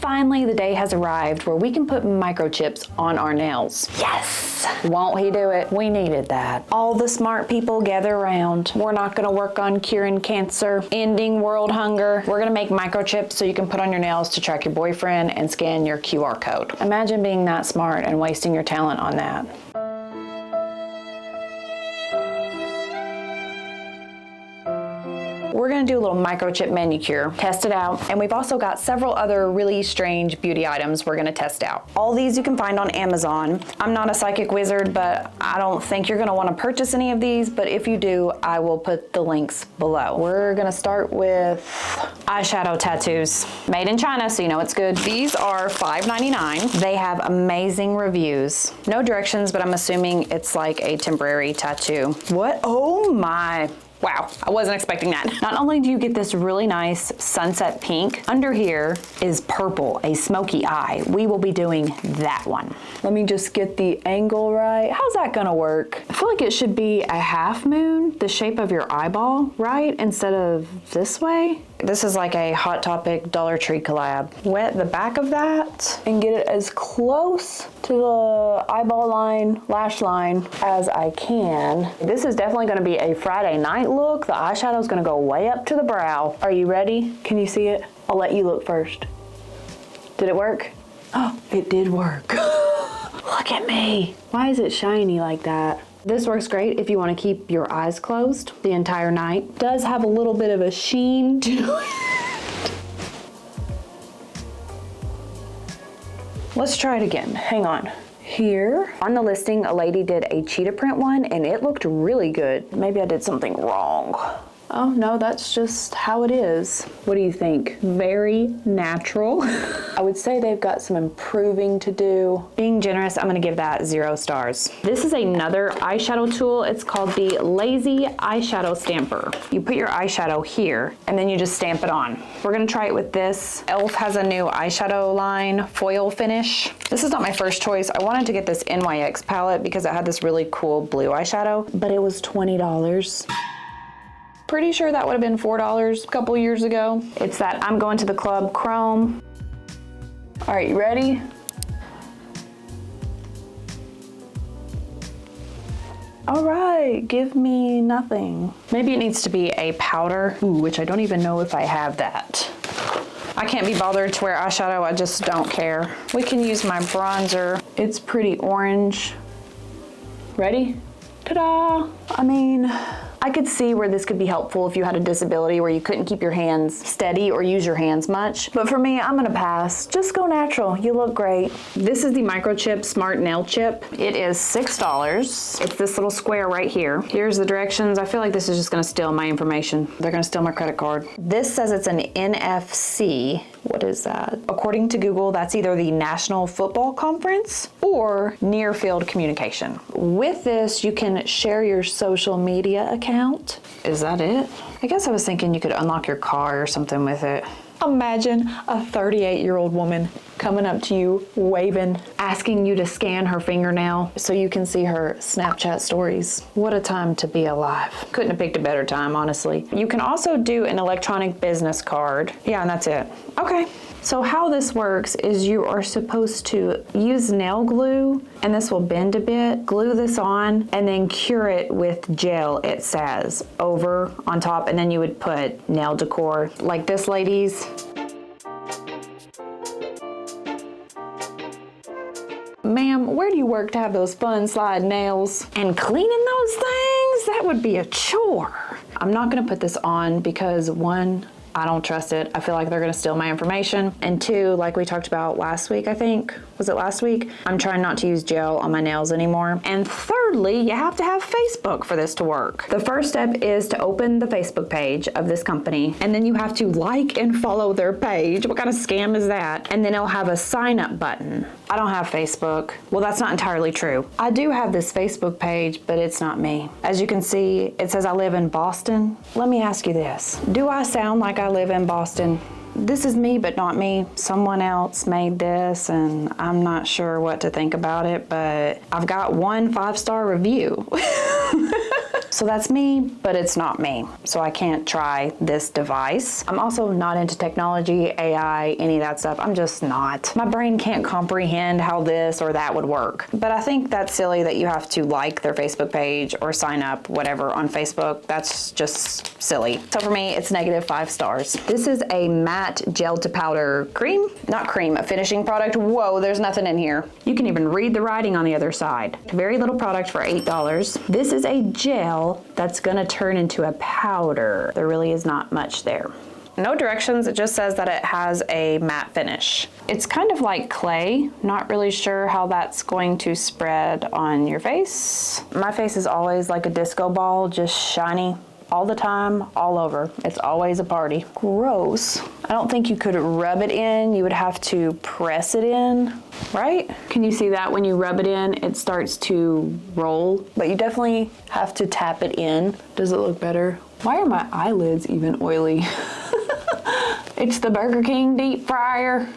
finally the day has arrived where we can put microchips on our nails. Yes! Won't he do it? We needed that. All the smart people gather around. We're not gonna work on curing cancer, ending world hunger. We're gonna make microchips so you can put on your nails to track your boyfriend and scan your QR code. Imagine being that smart and wasting your talent on that. We're gonna do a little microchip manicure, test it out, and we've also got several other really strange beauty items we're gonna test out. All these you can find on Amazon. I'm not a psychic wizard, but I don't think you're gonna wanna purchase any of these, but if you do, I will put the links below. We're gonna start with eyeshadow tattoos. Made in China, so you know it's good. These are $5.99. They have amazing reviews. No directions, but I'm assuming it's like a temporary tattoo. What? Oh my. Wow, I wasn't expecting that. Not only do you get this really nice sunset pink, under here is purple, a smoky eye. We will be doing that one. Let me just get the angle right. How's that gonna work? I feel like it should be a half moon, the shape of your eyeball, right? Instead of this way. This is like a Hot Topic Dollar Tree collab. Wet the back of that and get it as close to the eyeball line, lash line as I can. This is definitely gonna be a Friday night look. The eyeshadow is gonna go way up to the brow. Are you ready? Can you see it? I'll let you look first. Did it work? Oh, it did work. Look at me. Why is it shiny like that? This works great if you want to keep your eyes closed the entire night. It does have a little bit of a sheen to it. Let's try it again. Hang on. Here on the listing, a lady did a cheetah print one and it looked really good. Maybe I did something wrong. Oh no, that's just how it is. What do you think? Very natural. I would say they've got some improving to do. Being generous, I'm gonna give that 0 stars. This is another eyeshadow tool. It's called the Lazy Eyeshadow Stamper. You put your eyeshadow here and then you just stamp it on. We're gonna try it with this. e.l.f. has a new eyeshadow line, foil finish. This is not my first choice. I wanted to get this NYX palette because it had this really cool blue eyeshadow, but it was $20. Pretty sure that would have been $4 a couple years ago. It's that I'm Going to the Club Chrome. All right, you ready? All right, give me nothing. Maybe it needs to be a powder, which I don't even know if I have that. I can't be bothered to wear eyeshadow, I just don't care. We can use my bronzer. It's pretty orange. Ready? Ta-da! I mean, I could see where this could be helpful if you had a disability where you couldn't keep your hands steady or use your hands much. But for me, I'm gonna pass. Just go natural, you look great. This is the Microchip Smart Nail Chip. It is $6. It's this little square right here. Here's the directions. I feel like this is just gonna steal my information. They're gonna steal my credit card. This says it's an NFC. What is that? According to Google, that's either the National Football Conference or Near Field Communication. With this, you can share your social media account. Is that it? I guess I was thinking you could unlock your car or something with it. Imagine a 38-year-old woman coming up to you, waving, asking you to scan her fingernail so you can see her Snapchat stories. What a time to be alive. Couldn't have picked a better time, honestly. You can also do an electronic business card. Yeah, and that's it. Okay. So how this works is you are supposed to use nail glue, and this will bend a bit, glue this on, and then cure it with gel, it says, over on top, and then you would put nail decor like this lady's. Ma'am, where do you work to have those fun slide nails? And cleaning those things, that would be a chore. I'm not gonna put this on because one, I don't trust it. I feel like they're gonna steal my information. And two, like we talked about last week, I think, was it last week? I'm trying not to use gel on my nails anymore. And thirdly, you have to have Facebook for this to work. The first step is to open the Facebook page of this company, and then you have to like and follow their page. What kind of scam is that? And then it'll have a sign up button. I don't have Facebook. Well, that's not entirely true. I do have this Facebook page, but it's not me. As you can see, it says I live in Boston. Let me ask you this. Do I sound like I live in Boston? This is me, but not me. Someone else made this, and I'm not sure what to think about it, but I've got one 5-star review. So that's me, but it's not me. So I can't try this device. I'm also not into technology, AI, any of that stuff. I'm just not. My brain can't comprehend how this or that would work. But I think that's silly that you have to like their Facebook page or sign up, whatever, on Facebook. That's just silly. So for me, it's -5 stars. This is a matte gel to powder cream. Not cream, a finishing product. Whoa, there's nothing in here. You can even read the writing on the other side. Very little product for $8. This is a gel that's gonna turn into a powder. There really is not much there. No directions, it just says that it has a matte finish. It's kind of like clay. Not really sure how that's going to spread on your face. My face is always like a disco ball, just shiny all the time, all over. It's always a party. Gross. I don't think you could rub it in. You would have to press it in, right? Can you see that when you rub it in, it starts to roll? But you definitely have to tap it in. Does it look better? Why are my eyelids even oily? It's the Burger King deep fryer.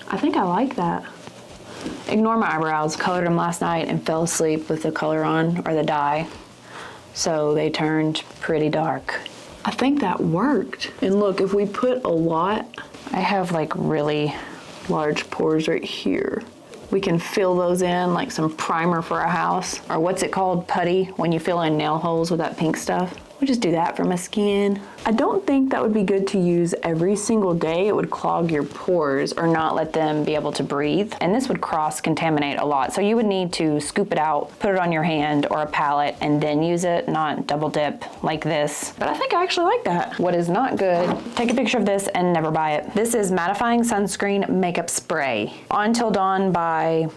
I think I like that. Ignore my eyebrows. Colored them last night and fell asleep with the color on, or the dye. So they turned pretty dark. I think that worked. And look, if we put a lot, I have like really large pores right here. We can fill those in like some primer for a house, or what's it called, putty, when you fill in nail holes with that pink stuff. We'll just do that for my skin. I don't think that would be good to use every single day. It would clog your pores or not let them be able to breathe. And this would cross-contaminate a lot. So you would need to scoop it out, put it on your hand or a palette, and then use it, not double dip like this. But I think I actually like that. What is not good, take a picture of this and never buy it. This is Mattifying Sunscreen Makeup Spray. Until Dawn by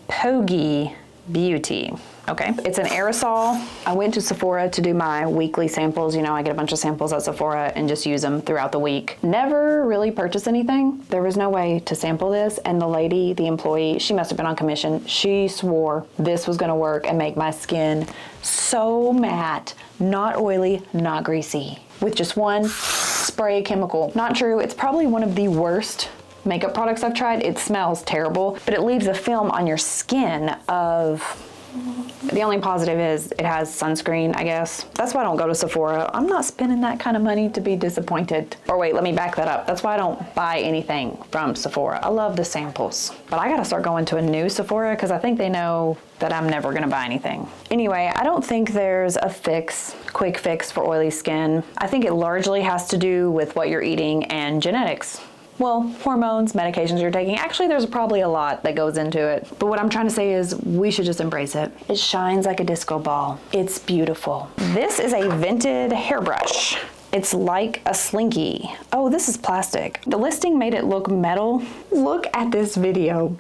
Pogi Beauty. Okay, it's an aerosol. I went to Sephora to do my weekly samples. You know, I get a bunch of samples at Sephora and just use them throughout the week. Never really purchased anything. There was no way to sample this, and the lady, the employee, she must have been on commission. She swore this was gonna work and make my skin so matte, not oily, not greasy, with just one spray chemical. Not true, it's probably one of the worst makeup products I've tried. It smells terrible, but it leaves a film on your skin of, the only positive is it has sunscreen, I guess. That's why I don't go to Sephora. I'm not spending that kind of money to be disappointed. Or wait, let me back that up. That's why I don't buy anything from Sephora. I love the samples. But I gotta start going to a new Sephora because I think they know that I'm never gonna buy anything. Anyway, I don't think there's a quick fix for oily skin. I think it largely has to do with what you're eating and genetics. Well, hormones, medications you're taking. Actually, there's probably a lot that goes into it. But what I'm trying to say is we should just embrace it. It shines like a disco ball. It's beautiful. This is a vented hairbrush. It's like a slinky. Oh, this is plastic. The listing made it look metal. Look at this video.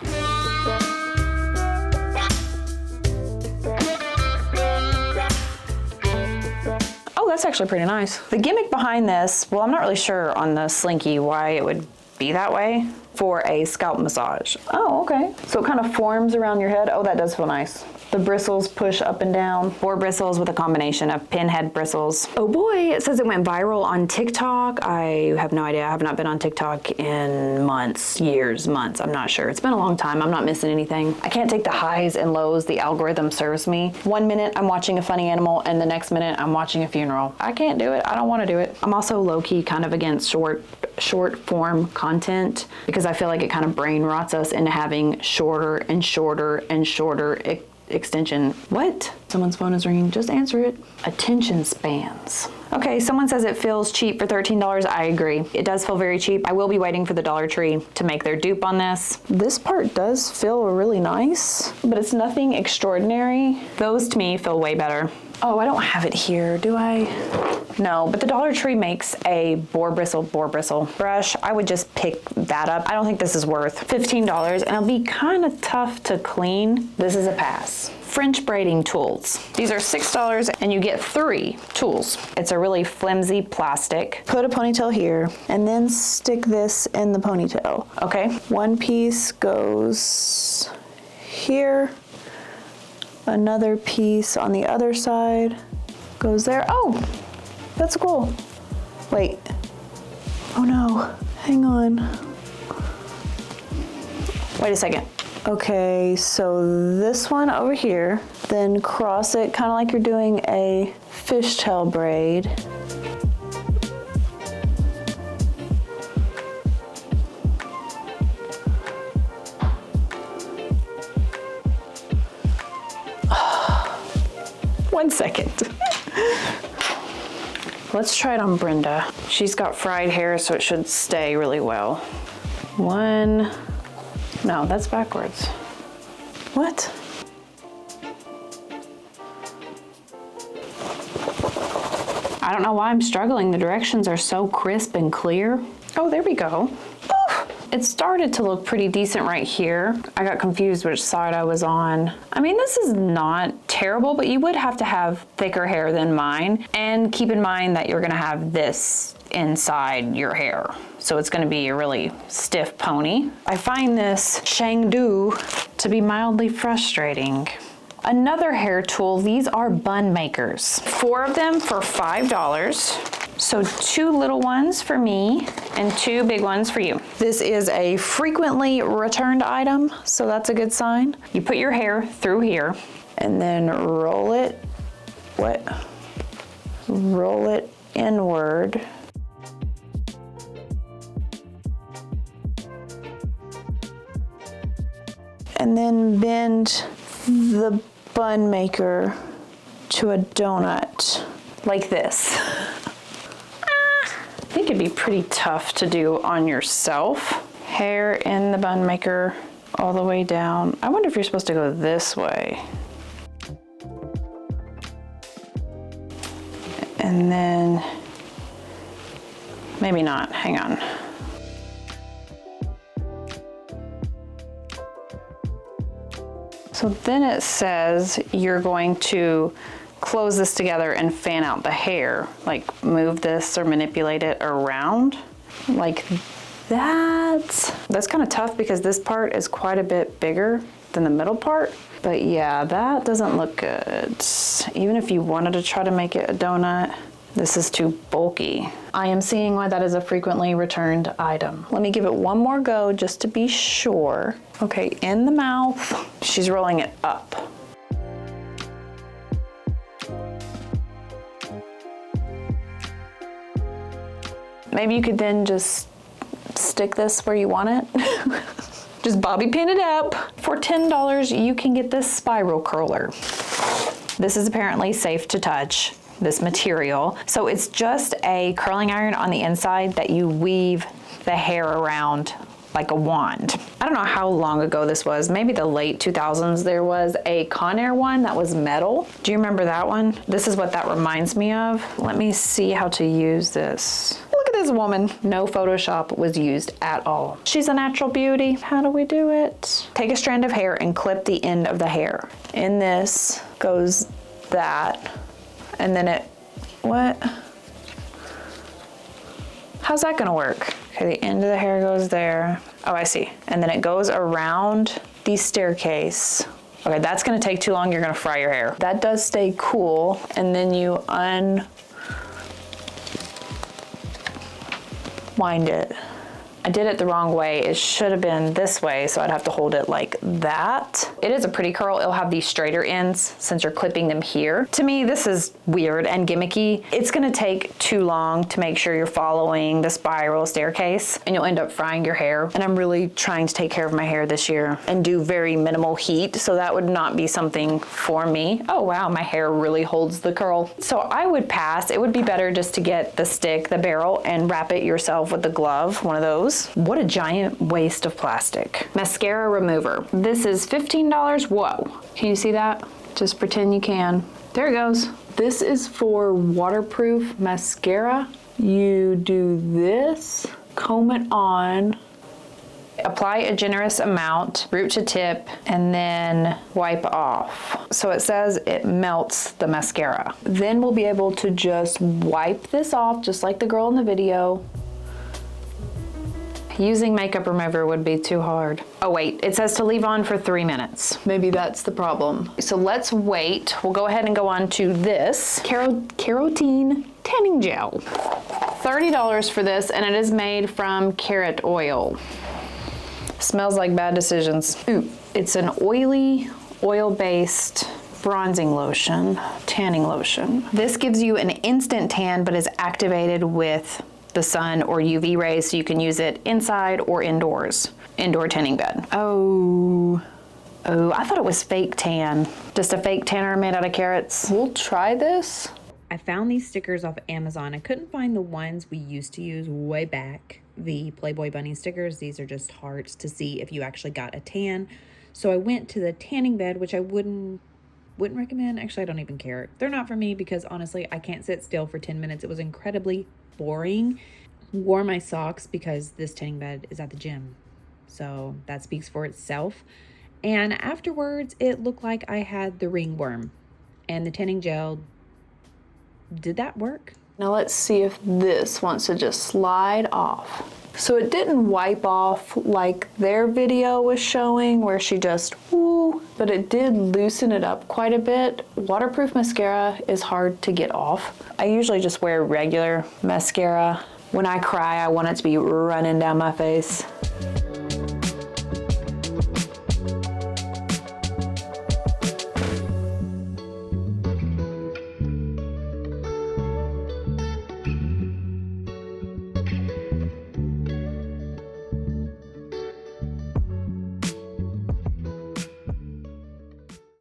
Oh, that's actually pretty nice. The gimmick behind this, well, I'm not really sure on the slinky why it would be that way for a scalp massage. Oh, okay. So it kind of forms around your head. Oh, that does feel nice. The bristles push up and down. 4 bristles with a combination of pinhead bristles. Oh boy, it says it went viral on TikTok. I have no idea. I have not been on TikTok in months, years, months. I'm not sure. It's been a long time. I'm not missing anything. I can't take the highs and lows the algorithm serves me. One minute I'm watching a funny animal and the next minute I'm watching a funeral. I can't do it. I don't want to do it. I'm also low-key kind of against short form content because I feel like it kind of brain rots us into having shorter and shorter and shorter extension. What? Someone's phone is ringing. Just answer it. Attention spans. Okay, someone says it feels cheap for $13. I agree. It does feel very cheap. I will be waiting for the Dollar Tree to make their dupe on this. This part does feel really nice, but it's nothing extraordinary. Those to me feel way better. Oh, I don't have it here, do I? No, but the Dollar Tree makes a boar bristle brush. I would just pick that up. I don't think this is worth $15, and it'll be kind of tough to clean. This is a pass. French braiding tools. These are $6 and you get 3 tools. It's a really flimsy plastic. Put a ponytail here and then stick this in the ponytail. Okay, one piece goes here. Another piece on the other side goes there. Oh, that's cool. Wait. Oh no, hang on. Wait a second. Okay, so this one over here, then cross it kind of like you're doing a fishtail braid. One second. Let's try it on Brenda. She's got fried hair, so it should stay really well. One, no, that's backwards. What? I don't know why I'm struggling. The directions are so crisp and clear. Oh, there we go. Oh, it started to look pretty decent right here. I got confused which side I was on. I mean, this is not terrible, but you would have to have thicker hair than mine. And keep in mind that you're gonna have this inside your hair. So it's gonna be a really stiff pony. I find this Shangdu to be mildly frustrating. Another hair tool, these are bun makers. 4 of them for $5. So 2 little ones for me and 2 big ones for you. This is a frequently returned item, so that's a good sign. You put your hair through here and then roll it, roll it inward. And then bend the bun maker to a donut like this. I think it'd be pretty tough to do on yourself. Hair in the bun maker all the way down. I wonder if you're supposed to go this way. And then, maybe not, hang on. So then it says you're going to close this together and fan out the hair, like move this or manipulate it around like that. That's kind of tough because this part is quite a bit bigger than the middle part. But yeah, that doesn't look good. Even if you wanted to try to make it a donut, this is too bulky. I am seeing why that is a frequently returned item. Let me give it one more go just to be sure. Okay, in the mouth, she's rolling it up. Maybe you could then just stick this where you want it. Just bobby pin it up. For $10, you can get this spiral curler. This is apparently safe to touch, this material. So it's just a curling iron on the inside that you weave the hair around like a wand. I don't know how long ago this was, maybe the late 2000s. There was a Conair one that was metal. Do you remember that one? This is what that reminds me of. Let me see how to use this. Look at this woman. No Photoshop was used at all. She's a natural beauty. How do we do it? Take a strand of hair and clip the end of the hair. In this goes that, and then it, what? How's that gonna work? Okay, the end of the hair goes there. Oh, I see. And then it goes around the staircase. Okay, that's gonna take too long. You're gonna fry your hair. That does stay cool. And then you unwind it. I did it the wrong way. It should have been this way, so I'd have to hold it like that. It is a pretty curl. It'll have these straighter ends since you're clipping them here. To me, this is weird and gimmicky. It's gonna take too long to make sure you're following the spiral staircase, and you'll end up frying your hair. And I'm really trying to take care of my hair this year and do very minimal heat, so that would not be something for me. Oh wow, my hair really holds the curl. So I would pass. It would be better just to get the stick, the barrel, and wrap it yourself with the glove, one of those. What a giant waste of plastic. Mascara remover. This is $15. Whoa. Can you see that? Just pretend you can. There it goes. This is for waterproof mascara. You do this, comb it on, apply a generous amount, root to tip, and then wipe off. So it says it melts the mascara. Then we'll be able to just wipe this off just like the girl in the video. Using makeup remover would be too hard. Oh wait, it says to leave on for 3 minutes. Maybe that's the problem. So let's wait. We'll go ahead and go on to this Carotene tanning gel. $30 for this, and it is made from carrot oil. Smells like bad decisions. Ooh, It's an oily, oil-based bronzing lotion, tanning lotion. This gives you an instant tan, but is activated with the sun or UV rays, so you can use it inside or indoors. Indoor tanning bed. Oh, I thought it was fake tan. Just a fake tanner made out of carrots. We'll try this. I found these stickers off Amazon. I couldn't find the ones we used to use way back, the Playboy Bunny stickers. These are just hearts to see if you actually got a tan. So I went to the tanning bed, which I wouldn't recommend. Actually, I don't even care. They're not for me because honestly, I can't sit still for 10 minutes. It was incredibly boring. Wore my socks because this tanning bed is at the gym. So that speaks for itself. And afterwards, it looked like I had the ringworm. And the tanning gel, did that work? Now let's see if this wants to just slide off. So it didn't wipe off like their video was showing where she just woo, but it did loosen it up quite a bit. Waterproof mascara is hard to get off. I usually just wear regular mascara. When I cry, I want it to be running down my face.